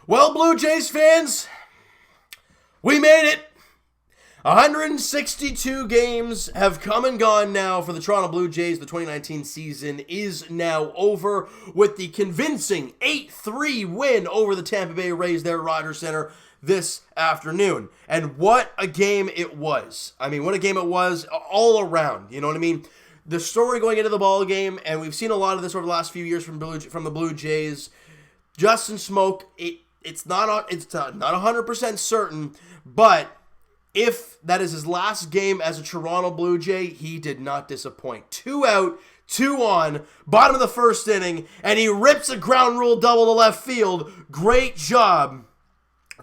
Well, Blue Jays fans, we made it. 162 games have come and gone now for the Toronto Blue Jays. The 2019 season is now over with the convincing 8-3 win over the Tampa Bay Rays there at Rogers Center this afternoon. And what a game it was. I mean, what a game it was all around. You know what I mean? The story going into the ball game, and we've seen a lot of this over the last few years from the Blue Jays. Justin Smoak, it's not 100% certain, but if that is his last game as a Toronto Blue Jay, he did not disappoint. 2 out, 2 on, bottom of the first inning, and he rips a ground rule double to left field. Great job.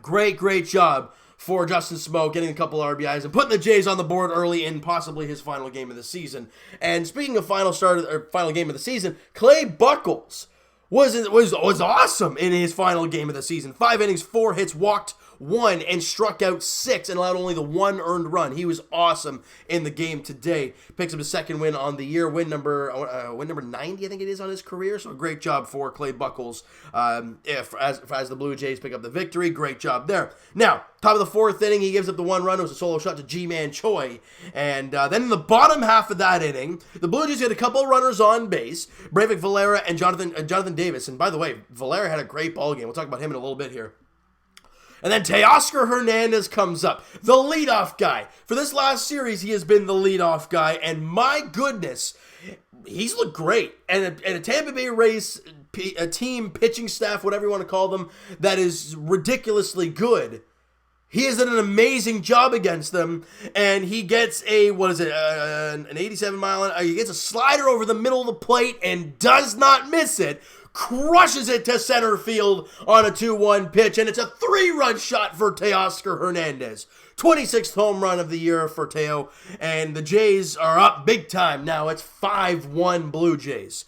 Great job for Justin Smoak, getting a couple RBIs and putting the Jays on the board early in possibly his final game of the season. And speaking of final game of the season, Clay Buchholz was awesome in his final game of the season. 5 innings, 4 hits, walked 1, and struck out 6 and allowed only the 1 earned run. He was awesome in the game today. Picks up his second win on the year, win number 90, I think it is, on his career. So great job for Clay Buchholz. As the Blue Jays pick up the victory, great job there. Now, top of the 4th inning, he gives up the 1 run. It was a solo shot to G-Man Choi. And then in the bottom half of that inning, the Blue Jays get a couple of runners on base, Breyvic Valera and Jonathan Davis. And by the way, Valera had a great ball game. We'll talk about him in a little bit here. And then Teoscar Hernandez comes up, the leadoff guy. For this last series, he has been the leadoff guy, and my goodness, he's looked great. And a Tampa Bay Rays a team, pitching staff, whatever you want to call them, that is ridiculously good. He has done an amazing job against them, and he gets an 87 mile, he gets a slider over the middle of the plate and does not miss it. Crushes it to center field on a 2-1 pitch, and it's a 3-run shot for Teoscar Hernandez. 26th home run of the year for Teo, and the Jays are up big time now. It's 5-1 Blue Jays.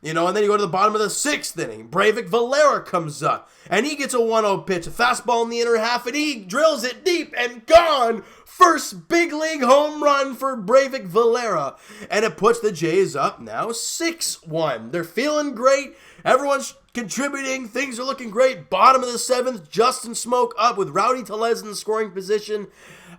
You know, and then you go to the bottom of the 6th inning. Breyvic Valera comes up, and he gets a 1-0 pitch, a fastball in the inner half, and he drills it deep and gone. First big league home run for Breyvic Valera, and it puts the Jays up now 6-1. They're feeling great. Everyone's contributing. Things are looking great. Bottom of the 7th, Justin Smoak up with Rowdy Tellez in the scoring position.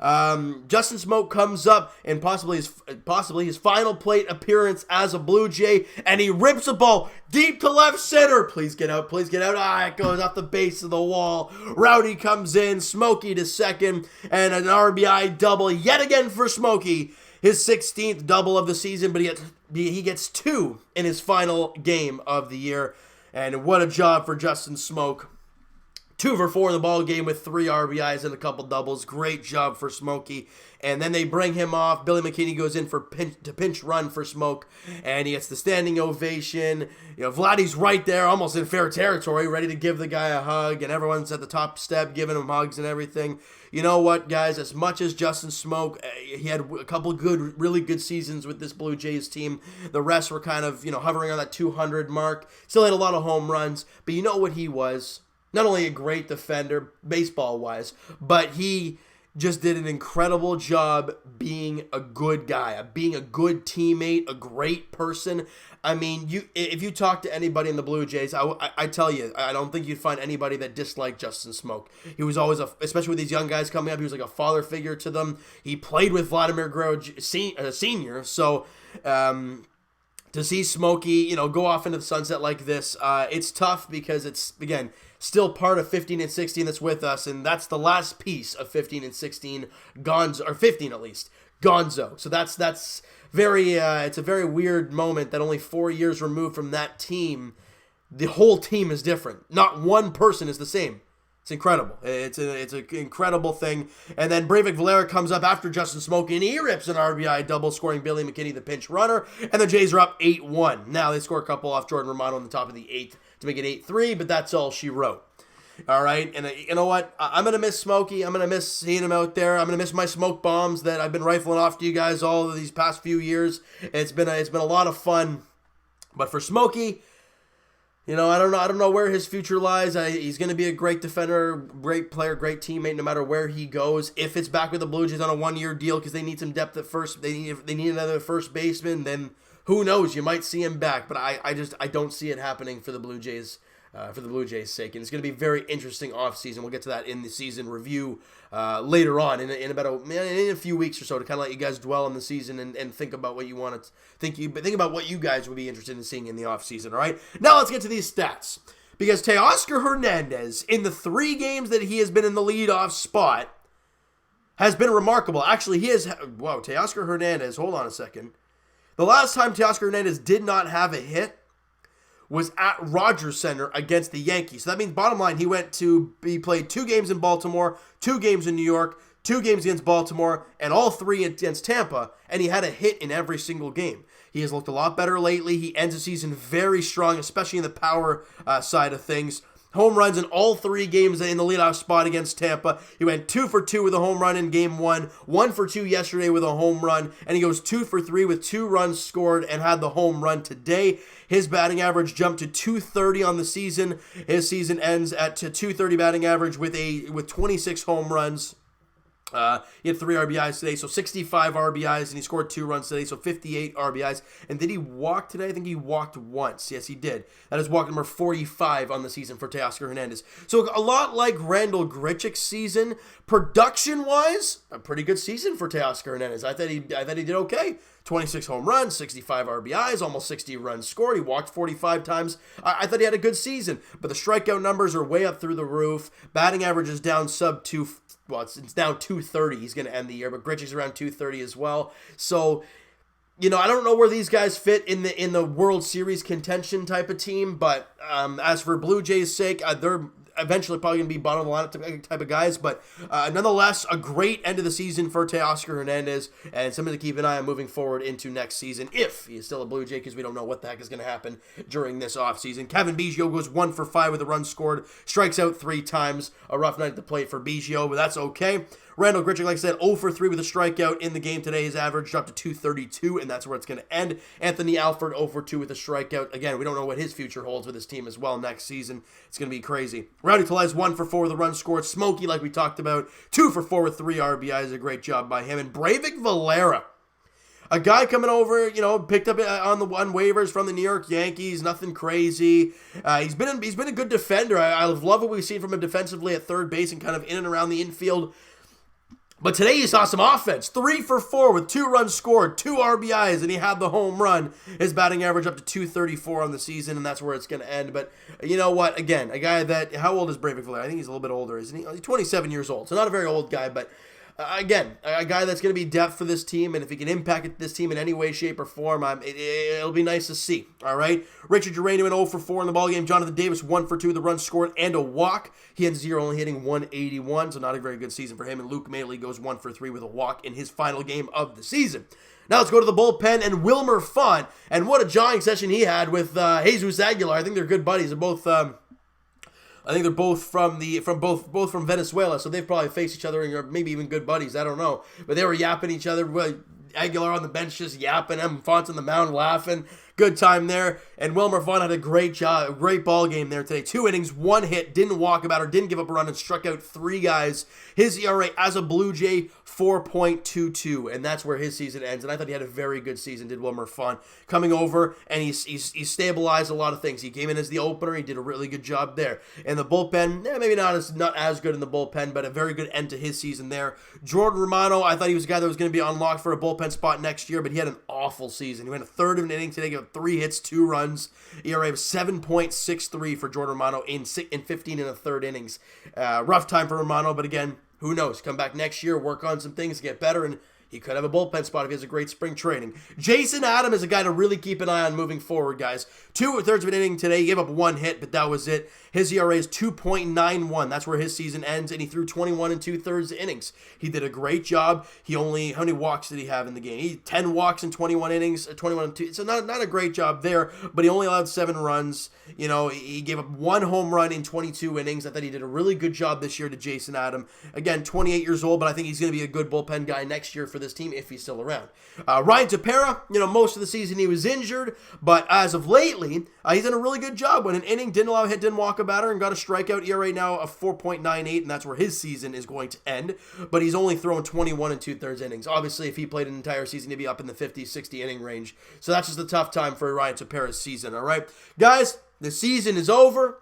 Justin Smoak comes up in possibly his final plate appearance as a Blue Jay, and he rips a ball deep to left center. Please get out. It goes off the base of the wall. Rowdy comes in, Smokey to second, and an RBI double yet again for Smokey. His 16th double of the season, but he gets 2 in his final game of the year. And what a job for Justin Smoak. 2 for 4 in the ball game with 3 RBIs and a couple doubles. Great job for Smokey. And then they bring him off. Billy McKinney goes in for pinch run for Smoak, and he gets the standing ovation. You know, Vladdy's right there, almost in fair territory, ready to give the guy a hug, and everyone's at the top step giving him hugs and everything. You know what, guys? As much as Justin Smoak, he had a couple really good seasons with this Blue Jays team. The rest were kind of, hovering on that 200 mark. Still had a lot of home runs, but you know what he was? Not only a great defender, baseball-wise, but he just did an incredible job being a good guy, being a good teammate, a great person. I mean, if you talk to anybody in the Blue Jays, I tell you, I don't think you'd find anybody that disliked Justin Smoak. He was always, especially with these young guys coming up, he was like a father figure to them. He played with Vladimir Guerrero Sr., so to see Smokey, go off into the sunset like this, it's tough because it's, again, still part of 15 and 16 that's with us, and that's the last piece of 15 and 16 Gonzo, or 15 at least, Gonzo. So that's very, it's a very weird moment that only 4 years removed from that team, the whole team is different. Not one person is the same. It's incredible. It's an incredible thing. And then Breyvic Valera comes up after Justin Smoak, and he rips an RBI double, scoring Billy McKinney, the pinch runner, and the Jays are up 8-1. Now they score a couple off Jordan Romano in the top of the 8th to make it 8-3, but that's all she wrote. All right, and you know what? I'm going to miss Smokey. I'm going to miss seeing him out there. I'm going to miss my smoke bombs that I've been rifling off to you guys all of these past few years. It's been a lot of fun. But for Smokey, I don't know where his future lies. He's going to be a great defender, great player, great teammate no matter where he goes. If it's back with the Blue Jays on a 1-year deal because they need some depth at first, they need another first baseman, then who knows? You might see him back, but I don't see it happening for the Blue Jays for the Blue Jays' sake. And it's going to be a very interesting offseason. We'll get to that in the season review later on in about in a few weeks or so to kind of let you guys dwell on the season and think about what you want to think about what you guys would be interested in seeing in the offseason, all right? Now let's get to these stats. Because Teoscar Hernandez, in the 3 games that he has been in the leadoff spot, has been remarkable. Actually, Teoscar Hernandez, hold on a second. The last time Teoscar Hernandez did not have a hit was at Rogers Center against the Yankees. So that means, bottom line, he played 2 games in Baltimore, 2 games in New York, 2 games against Baltimore, and all 3 against Tampa, and he had a hit in every single game. He has looked a lot better lately. He ends the season very strong, especially in the power side of things. Home runs in all 3 games in the leadoff spot against Tampa. He went 2 for 2 with a home run in game 1, 1 for 2 yesterday with a home run, and he goes 2 for 3 with 2 runs scored and had the home run today. His batting average jumped to .230 on the season. His season ends at .230 batting average with 26 home runs. He had 3 RBIs today, so 65 RBIs, and he scored 2 runs today, so 58 RBIs. And did he walk today? I think he walked once. Yes, he did. That is walk number 45 on the season for Teoscar Hernandez. So a lot like Randal Grichuk's season, production-wise, a pretty good season for Teoscar Hernandez. I thought he did okay. 26 home runs, 65 RBIs, almost 60 runs scored. He walked 45 times. I thought he had a good season, but the strikeout numbers are way up through the roof. Batting average is down it's down .230. He's going to end the year, but Grichuk's around .230 as well. So, I don't know where these guys fit in the World Series contention type of team, but as for Blue Jays' sake, they're eventually probably going to be bottom of the lineup type of guys, but nonetheless, a great end of the season for Teoscar Hernandez, and something to keep an eye on moving forward into next season, if he is still a Blue Jay, because we don't know what the heck is going to happen during this offseason. Kevin Biggio goes 1 for 5 with a run scored, strikes out 3 times, a rough night at the plate for Biggio, but that's okay. Randal Grichuk, like I said, 0 for 3 with a strikeout in the game today. His average dropped to .232, and that's where it's going to end. Anthony Alford, 0 for 2 with a strikeout. Again, we don't know what his future holds with his team as well next season. It's going to be crazy. Rowdy Tellez, 1 for 4 with a run scored. Smokey, like we talked about, 2 for 4 with 3 RBIs. A great job by him. And Breivik Valera, a guy coming over, picked up on waivers from the New York Yankees, nothing crazy. He's been a good defender. I love what we've seen from him defensively at third base and kind of in and around the infield. But today you saw some offense. 3 for 4 with 2 runs scored, 2 RBIs, and he had the home run. His batting average up to .234 on the season, and that's where it's going to end. But you know what? Again, a guy how old is Breivik Valera? I think he's a little bit older, isn't he? He's 27 years old, so not a very old guy, but again, a guy that's going to be depth for this team, and if he can impact this team in any way, shape, or form, it'll be nice to see, all right? Richard Urania went 0 for 4 in the ballgame. Jonathan Davis, 1 for 2 with a run scored and a walk. He had 0, only hitting .181, so not a very good season for him. And Luke Maile goes 1 for 3 with a walk in his final game of the season. Now let's go to the bullpen and Wilmer Font, and what a jawing session he had with Jesus Aguilar. I think they're good buddies. They're both... I think they're both from Venezuela, so they've probably faced each other and maybe even good buddies. I don't know, but they were yapping each other. Aguilar on the bench just yapping him. Font's on the mound laughing. Good time there. And Wilmer Font had a great ball game there today. 2 innings, 1 hit, didn't walk about or didn't give up a run, and struck out 3 guys. His ERA as a Blue Jay, 4.22, and that's where his season ends. And I thought he had a very good season, did Wilmer Font. Coming over, and he stabilized a lot of things. He came in as the opener. He did a really good job there. And the bullpen, maybe not as good in the bullpen, but a very good end to his season there. Jordan Romano, I thought he was a guy that was going to be unlocked for a bullpen spot next year, but he had an awful season. He went a third of an inning today, got 3 hits, 2 runs. ERA of 7.63 for Jordan Romano in 15 and a third innings. Rough time for Romano, but again, who knows? Come back next year, work on some things, get better, and he could have a bullpen spot if he has a great spring training. Jason Adam is a guy to really keep an eye on moving forward, guys. 2 thirds of an inning today. He gave up 1 hit, but that was it. His ERA is 2.91. That's where his season ends, and he threw 21 2/3 innings. He did a great job. How many walks did he have in the game? He 10 walks in 21 innings, 21 and 2. So not a great job there, but he only allowed 7 runs. He gave up 1 home run in 22 innings. I thought he did a really good job this year to Jason Adam. Again, 28 years old, but I think he's going to be a good bullpen guy next year for this team if he's still around. Ryan Tepera, most of the season he was injured, but as of lately, he's done a really good job. When an inning, didn't allow a hit, didn't walk a batter, and got a strikeout. ERA now of 4.98, and that's where his season is going to end. But he's only thrown 21 2/3 innings. Obviously, if he played an entire season, he'd be up in the 50, 60 inning range. So that's just a tough time for Ryan Tepera's season, all right? Guys, the season is over.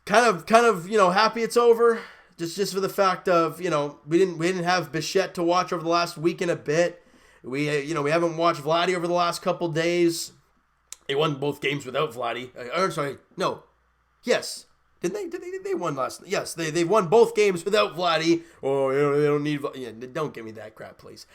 kind of, happy it's over. Just for the fact of, we didn't have Bichette to watch over the last week and a bit. We haven't watched Vladdy over the last couple days. They won both games without Vladdy. Yes. Did they won last? Yes, they won both games without Vladdy. Oh, they don't need. Don't give me that crap, please.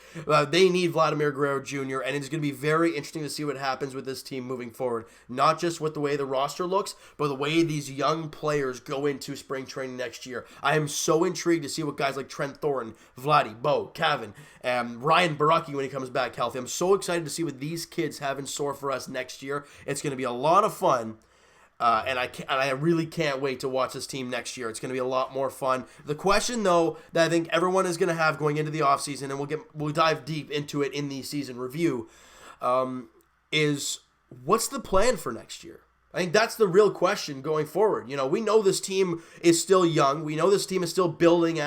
They need Vladimir Guerrero Jr. and it's going to be very interesting to see what happens with this team moving forward. Not just with the way the roster looks, but the way these young players go into spring training next year. I am so intrigued to see what guys like Trent Thornton, Vladdy, Bo, Cavan, Ryan Baraki when he comes back healthy. I'm so excited to see what these kids have in store for us next year. It's going to be a lot of fun. And I really can't wait to watch this team next year. It's going to be a lot more fun. The question, though, that I think everyone is going to have going into the offseason, and we'll dive deep into it in the season review, is what's the plan for next year? I think that's the real question going forward. We know this team is still young. We know this team is still building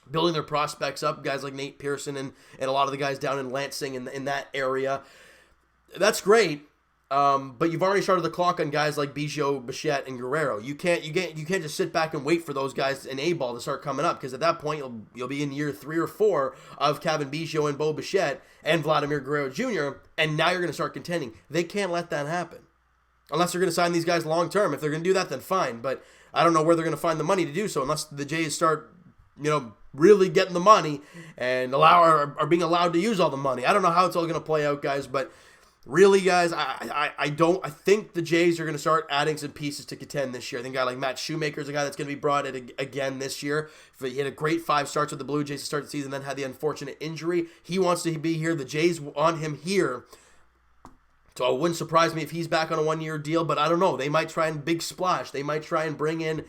building their prospects up. Guys like Nate Pearson and a lot of the guys down in Lansing in that area. That's great. But you've already started the clock on guys like Biggio, Bichette, and Guerrero. You can't just sit back and wait for those guys in A-ball to start coming up, because at that point you'll be in year 3 or 4 of Cavan Biggio and Bo Bichette and Vladimir Guerrero Jr., and now you're going to start contending. They can't let that happen. Unless they're going to sign these guys long term. If they're going to do that, then fine. But I don't know where they're going to find the money to do so, unless the Jays start, really getting the money and are being allowed to use all the money. I don't know how it's all going to play out, guys, but really, guys, I think the Jays are going to start adding some pieces to contend this year. I think a guy like Matt Shoemaker is a guy that's going to be brought in again this year. He had a great 5 starts with the Blue Jays to start the season, then had the unfortunate injury. He wants to be here. The Jays want him here. So it wouldn't surprise me if he's back on a 1-year deal, but I don't know. They might try and big splash. They might try and bring in,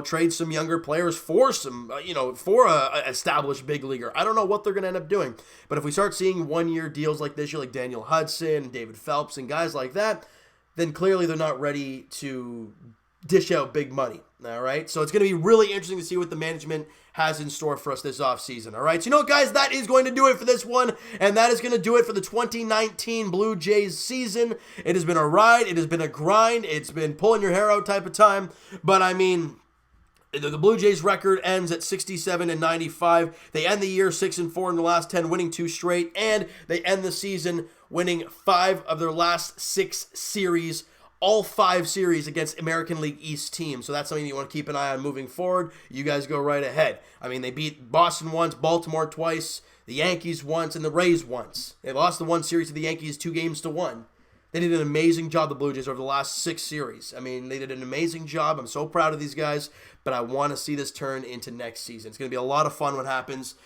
trade some younger players for some, for a established big leaguer. I don't know what they're going to end up doing. But if we start seeing 1-year deals like this year, like Daniel Hudson, David Phelps, and guys like that, then clearly they're not ready to dish out big money. All right. So it's going to be really interesting to see what the management has in store for us this offseason. All right. So, guys, that is going to do it for this one. And that is going to do it for the 2019 Blue Jays season. It has been a ride. It has been a grind. It's been pulling your hair out type of time. But I mean, the Blue Jays record ends at 67-95. They end the year 6-4 in the last 10, winning 2 straight, and they end the season winning 5 of their last 6 series, all 5 series against American League East teams. So that's something you want to keep an eye on moving forward. You guys go right ahead. I mean, they beat Boston once, Baltimore twice, the Yankees once, and the Rays once. They lost the one series to the Yankees 2-1. They did an amazing job, the Blue Jays, over the last 6 series. I mean, they did an amazing job. I'm so proud of these guys, but I want to see this turn into next season. It's going to be a lot of fun what happens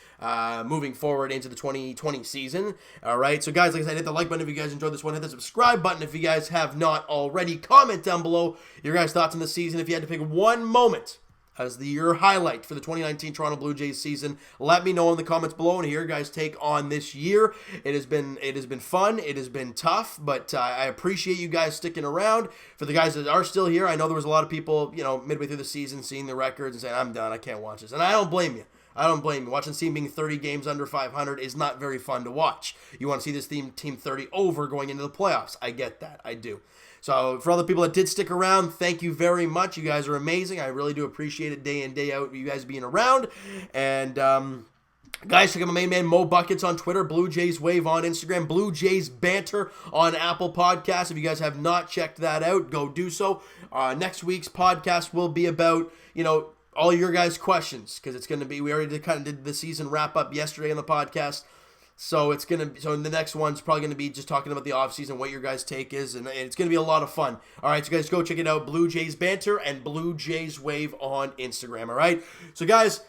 moving forward into the 2020 season. All right, so guys, like I said, hit the like button if you guys enjoyed this one. Hit the subscribe button if you guys have not already. Comment down below your guys' thoughts on the season. If you had to pick one moment as your highlight for the 2019 Toronto Blue Jays season, let me know in the comments below and hear your guys' take on this year. It has been fun. It has been tough, but I appreciate you guys sticking around. For the guys that are still here, I know there was a lot of people, midway through the season seeing the records and saying, I'm done, I can't watch this. And I don't blame you. Watching this team being 30 games under 500 is not very fun to watch. You want to see this team 30 over going into the playoffs. I get that. I do. So for all the people that did stick around, thank you very much. You guys are amazing. I really do appreciate it day in, day out, you guys being around. And guys, check out my main man Mo Buckets on Twitter, Blue Jays Wave on Instagram, Blue Jays Banter on Apple Podcasts. If you guys have not checked that out, go do so. Next week's podcast will be about, all your guys' questions, because it's going to be, we already did the season wrap up yesterday on the podcast. So the next one's probably going to be just talking about the offseason, what your guys' take is, and it's going to be a lot of fun. All right, so guys, go check it out, Blue Jays Banter and Blue Jays Wave on Instagram, all right? So guys,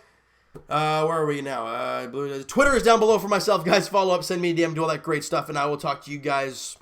where are we now? Twitter is down below for myself, guys. Follow up, send me a DM, do all that great stuff, and I will talk to you guys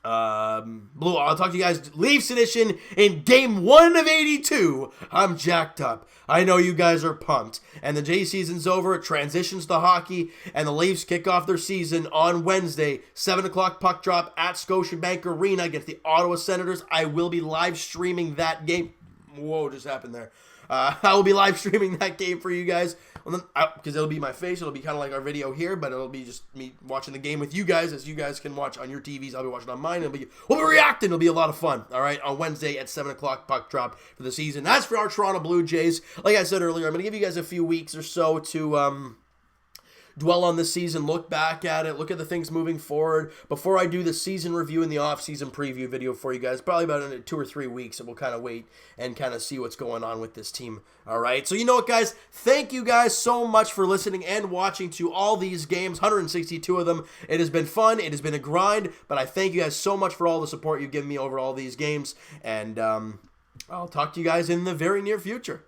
I'll talk to you guys Leafs edition in game 1 of 82. I'm jacked up. I know you guys are pumped. And the J season's over. It transitions to hockey. And the Leafs kick off their season on Wednesday. 7 o'clock puck drop at Scotiabank Arena against the Ottawa Senators. I will be live streaming that game. Whoa, just happened there. I will be live streaming that game for you guys, because it'll be my face. It'll be kind of like our video here, but it'll be just me watching the game with you guys, as you guys can watch on your TVs. I'll be watching on mine. We'll be reacting. It'll be a lot of fun. All right, on Wednesday at 7 o'clock, puck drop for the season. As for our Toronto Blue Jays, like I said earlier, I'm going to give you guys a few weeks or so to dwell on this season, look back at it, look at the things moving forward before I do the season review and the off-season preview video for you guys. Probably about in 2 or 3 weeks, and we'll kind of wait and kind of see what's going on with this team. All right, so you know what, guys? Thank you guys so much for listening and watching to all these games, 162 of them. It has been fun. It has been a grind, but I thank you guys so much for all the support you've given me over all these games, and I'll talk to you guys in the very near future.